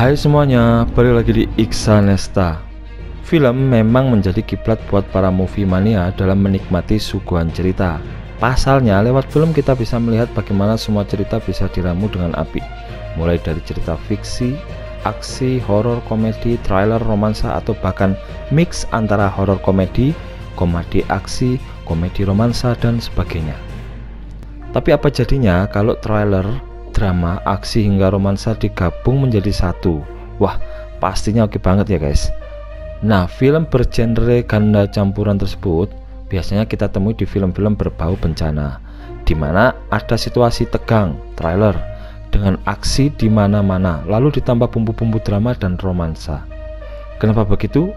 Hai semuanya, balik lagi di Iksanesta. Film memang menjadi kiblat buat para movie mania dalam menikmati suguhan cerita. Pasalnya, lewat film kita bisa melihat bagaimana semua cerita bisa diramu dengan apik. Mulai dari cerita fiksi, aksi, horor, komedi, trailer, romansa, atau bahkan mix antara horor komedi, komedi aksi, komedi romansa, dan sebagainya. Tapi apa jadinya kalau trailer, drama, aksi hingga romansa digabung menjadi satu? Wah, pastinya oke banget ya guys. Nah, film bergenre ganda campuran tersebut biasanya kita temui di film-film berbau bencana, di mana ada situasi tegang, trailer, dengan aksi di mana-mana, lalu ditambah bumbu-bumbu drama dan romansa. Kenapa begitu?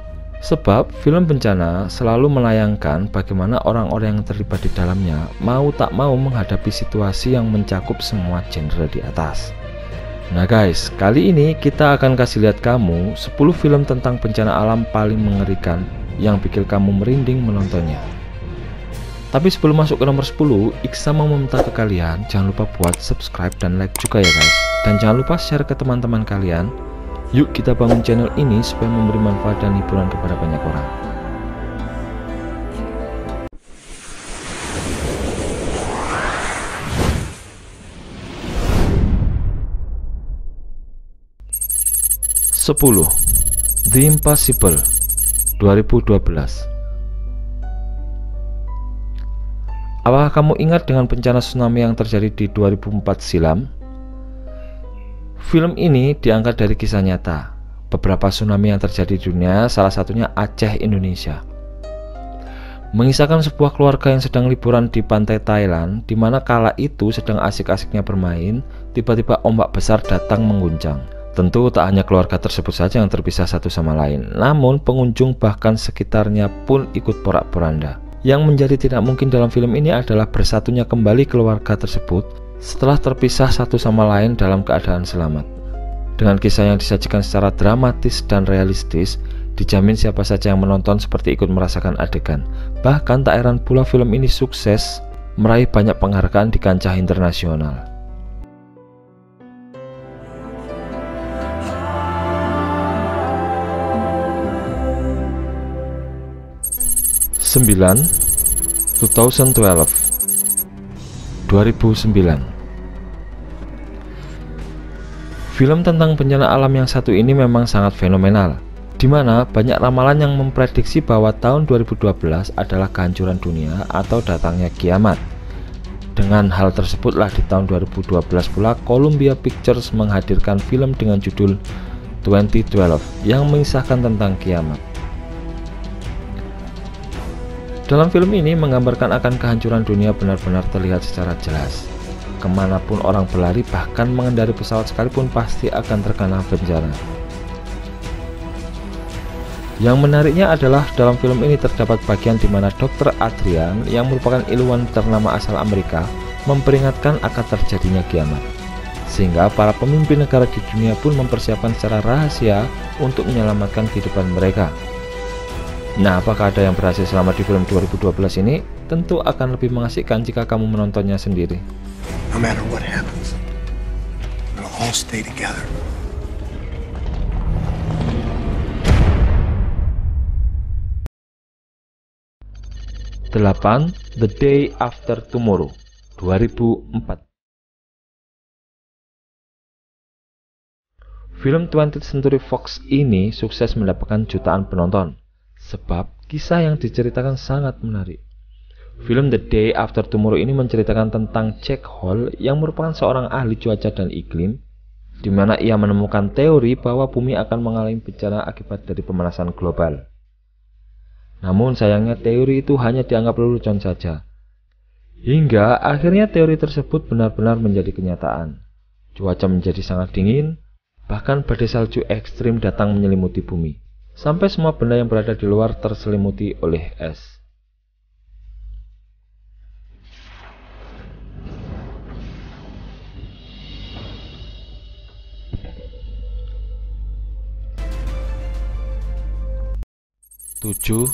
Sebab film bencana selalu menayangkan bagaimana orang-orang yang terlibat di dalamnya mau tak mau menghadapi situasi yang mencakup semua genre di atas. Nah guys, kali ini kita akan kasih lihat kamu 10 film tentang bencana alam paling mengerikan yang bikin kamu merinding menontonnya. Tapi sebelum masuk ke nomor 10, Iksa mau meminta ke kalian jangan lupa buat subscribe dan like juga ya guys. Dan jangan lupa share ke teman-teman kalian. Yuk kita bangun channel ini supaya memberi manfaat dan hiburan kepada banyak orang. Sepuluh, The Impossible, 2012. Apakah kamu ingat dengan bencana tsunami yang terjadi di 2004 silam? Film ini diangkat dari kisah nyata beberapa tsunami yang terjadi di dunia, salah satunya Aceh, Indonesia. Mengisahkan sebuah keluarga yang sedang liburan di pantai Thailand, di mana kala itu sedang asik-asiknya bermain, tiba-tiba ombak besar datang mengguncang. Tentu tak hanya keluarga tersebut saja yang terpisah satu sama lain, namun pengunjung bahkan sekitarnya pun ikut porak-poranda. Yang menjadi tidak mungkin dalam film ini adalah bersatunya kembali keluarga tersebut setelah terpisah satu sama lain dalam keadaan selamat. Dengan kisah yang disajikan secara dramatis dan realistis, dijamin siapa saja yang menonton seperti ikut merasakan adegan. Bahkan tak heran pula film ini sukses meraih banyak penghargaan di kancah internasional. Sembilan, 2012, 2009. Film tentang bencana alam yang satu ini memang sangat fenomenal, di mana banyak ramalan yang memprediksi bahwa tahun 2012 adalah kehancuran dunia atau datangnya kiamat. Dengan hal tersebutlah di tahun 2012 pula Columbia Pictures menghadirkan film dengan judul 2012 yang mengisahkan tentang kiamat. Dalam film ini menggambarkan akan kehancuran dunia benar-benar terlihat secara jelas. Kemanapun orang berlari, bahkan mengendari pesawat sekalipun pasti akan terkena bencana. Yang menariknya adalah dalam film ini terdapat bagian di mana Dr. Adrian yang merupakan ilmuwan ternama asal Amerika memperingatkan akan terjadinya kiamat. Sehingga para pemimpin negara di dunia pun mempersiapkan secara rahasia untuk menyelamatkan kehidupan mereka. Nah, apakah ada yang berhasil selamat di film 2012 ini? Tentu akan lebih mengasihkan jika kamu menontonnya sendiri. No matter what happens, we'll all stay together. Delapan, The Day After Tomorrow, 2004. Film 20th Century Fox ini sukses mendapatkan jutaan penonton, sebab kisah yang diceritakan sangat menarik. Film The Day After Tomorrow ini menceritakan tentang Jack Hall yang merupakan seorang ahli cuaca dan iklim, di mana ia menemukan teori bahwa bumi akan mengalami bencana akibat dari pemanasan global. Namun sayangnya teori itu hanya dianggap lelucon saja, hingga akhirnya teori tersebut benar-benar menjadi kenyataan. Cuaca menjadi sangat dingin, bahkan badai salju ekstrim datang menyelimuti bumi, sampai semua benda yang berada di luar terselimuti oleh es. Tujuh,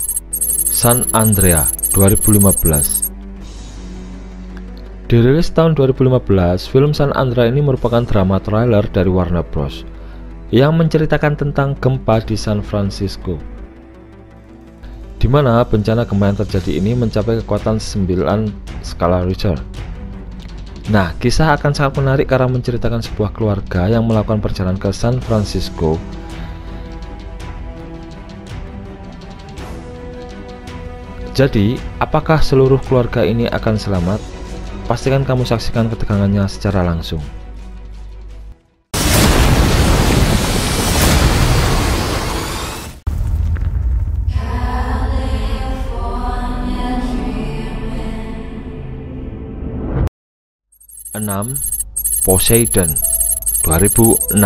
San Andrea, 2015. Dirilis tahun 2015, film San Andreas ini merupakan drama trailer dari Warner Bros. yang menceritakan tentang gempa di San Francisco, di mana bencana gempa yang terjadi ini mencapai kekuatan 9 skala Richter. Nah, kisah akan sangat menarik karena menceritakan sebuah keluarga yang melakukan perjalanan ke San Francisco. Jadi, apakah seluruh keluarga ini akan selamat? Pastikan kamu saksikan ketegangannya secara langsung. Poseidon 2006.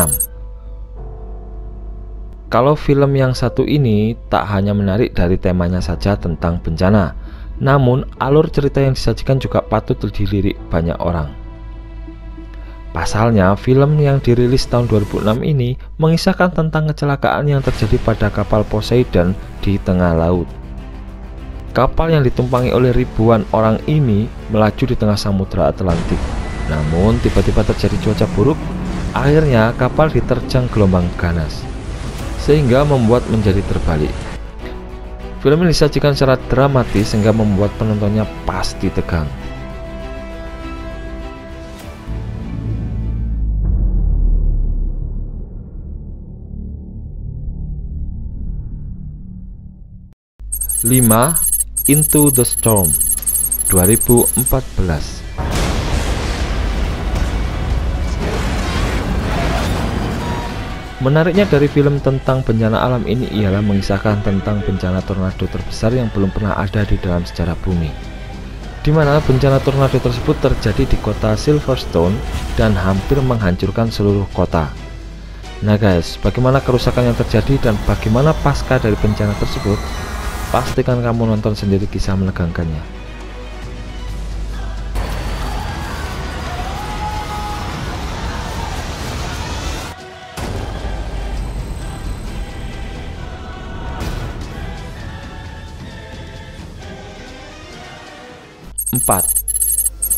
Kalau film yang satu ini tak hanya menarik dari temanya saja tentang bencana, namun alur cerita yang disajikan juga patut dilirik banyak orang. Pasalnya, film yang dirilis tahun 2006 ini mengisahkan tentang kecelakaan yang terjadi pada kapal Poseidon di tengah laut. Kapal yang ditumpangi oleh ribuan orang ini melaju di tengah Samudra Atlantik. Namun tiba-tiba terjadi cuaca buruk, akhirnya kapal diterjang gelombang ganas, sehingga membuat menjadi terbalik. Film ini disajikan secara dramatis sehingga membuat penontonnya pasti tegang. Into the Storm 2014. Menariknya dari film tentang bencana alam ini ialah mengisahkan tentang bencana tornado terbesar yang belum pernah ada di dalam sejarah bumi, di mana bencana tornado tersebut terjadi di kota Silverstone dan hampir menghancurkan seluruh kota. Nah guys, bagaimana kerusakan yang terjadi dan bagaimana pasca dari bencana tersebut? Pastikan kamu nonton sendiri kisah menegangkannya.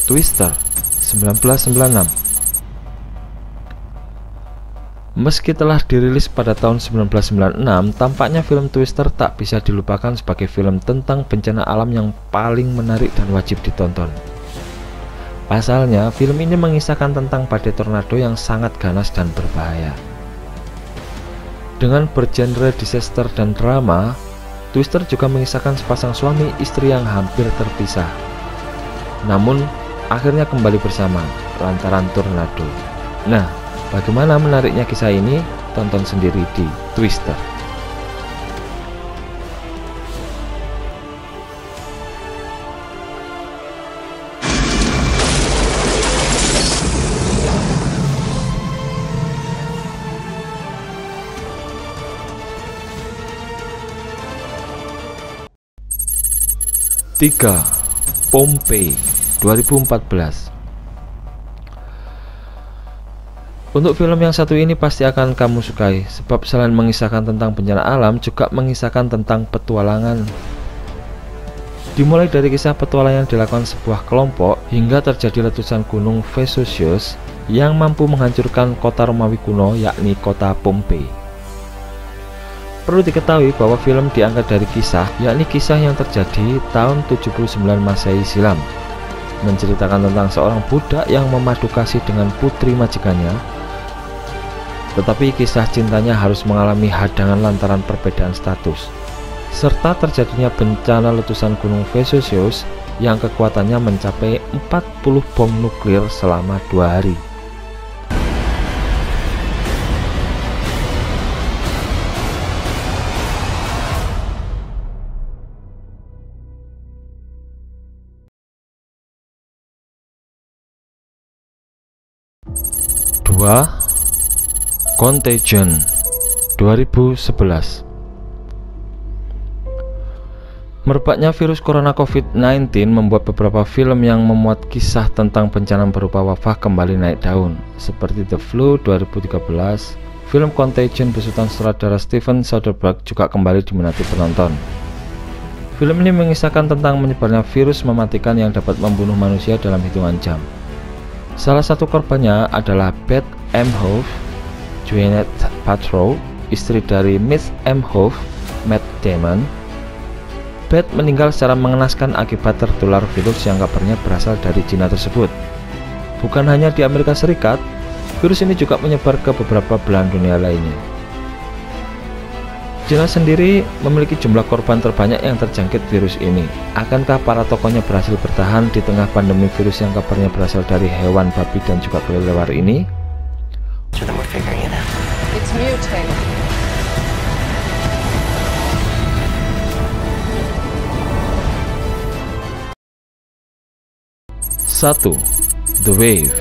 Twister 1996. Meski telah dirilis pada tahun 1996, tampaknya film Twister tak bisa dilupakan sebagai film tentang bencana alam yang paling menarik dan wajib ditonton. Pasalnya, film ini mengisahkan tentang badai tornado yang sangat ganas dan berbahaya. Dengan bergenre disaster dan drama, Twister juga mengisahkan sepasang suami istri yang hampir terpisah, namun akhirnya kembali bersama lantaran tornado. Nah, bagaimana menariknya kisah ini? Tonton sendiri di Twister. Pompeii 2014. Untuk film yang satu ini pasti akan kamu sukai, sebab selain mengisahkan tentang bencana alam, juga mengisahkan tentang petualangan. Dimulai dari kisah petualangan yang dilakukan sebuah kelompok hingga terjadi letusan gunung Vesuvius yang mampu menghancurkan kota Romawi kuno, yakni kota Pompei. Perlu diketahui bahwa film diangkat dari kisah, yakni kisah yang terjadi tahun 79 Masehi silam, menceritakan tentang seorang budak yang memadu kasih dengan putri majikannya, tetapi kisah cintanya harus mengalami hadangan lantaran perbedaan status, serta terjadinya bencana letusan gunung Vesuvius yang kekuatannya mencapai 40 bom nuklir selama 2 hari. Contagion 2011. Merebaknya virus corona COVID-19 membuat beberapa film yang memuat kisah tentang bencana berupa wabah kembali naik daun, seperti The Flu 2013. Film Contagion besutan sutradara Steven Soderbergh juga kembali diminati penonton. Film ini mengisahkan tentang menyebarnya virus mematikan yang dapat membunuh manusia dalam hitungan jam. Salah satu korbannya adalah Beth Emhoff, Gwyneth Paltrow, istri dari Miss Emhoff, Matt Damon. Beth meninggal secara mengenaskan akibat tertular virus yang kabarnya berasal dari Cina tersebut. Bukan hanya di Amerika Serikat, virus ini juga menyebar ke beberapa belahan dunia lainnya. Cina sendiri memiliki jumlah korban terbanyak yang terjangkit virus ini. Akankah para tokohnya berhasil bertahan di tengah pandemi virus yang kabarnya berasal dari hewan, babi, dan juga kelelawar ini? So then we're figuring it out. It's mutated. 1. The Wave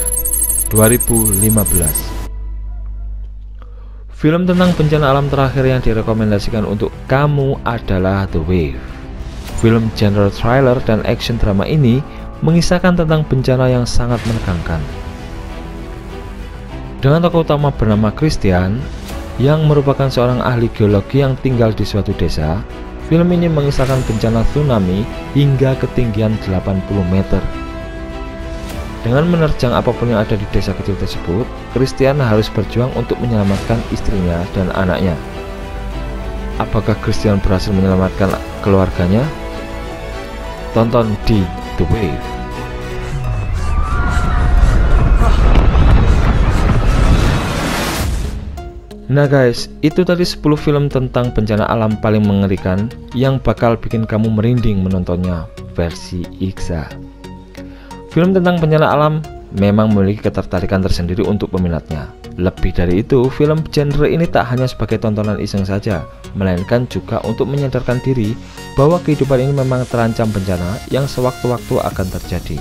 2015. Film tentang bencana alam terakhir yang direkomendasikan untuk kamu adalah The Wave. Film genre thriller dan action drama ini mengisahkan tentang bencana yang sangat menegangkan. Dengan tokoh utama bernama Christian yang merupakan seorang ahli geologi yang tinggal di suatu desa, film ini mengisahkan bencana tsunami hingga ketinggian 80 meter. Dengan menerjang apapun yang ada di desa kecil tersebut, Christian harus berjuang untuk menyelamatkan istrinya dan anaknya. Apakah Christian berhasil menyelamatkan keluarganya? Tonton di The Wave. Nah guys, itu tadi 10 film tentang bencana alam paling mengerikan yang bakal bikin kamu merinding menontonnya versi Ixa. Film tentang bencana alam memang memiliki ketertarikan tersendiri untuk peminatnya. Lebih dari itu, film genre ini tak hanya sebagai tontonan iseng saja, melainkan juga untuk menyadarkan diri bahwa kehidupan ini memang terancam bencana yang sewaktu-waktu akan terjadi.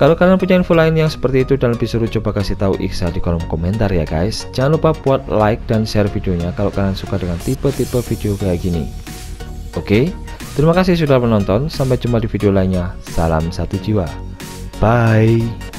Kalau kalian punya info lain yang seperti itu dan lebih seru, coba kasih tahu Iksa di kolom komentar ya guys. Jangan lupa buat like dan share videonya kalau kalian suka dengan tipe-tipe video kayak gini. Oke, terima kasih sudah menonton. Sampai jumpa di video lainnya. Salam satu jiwa. Bye.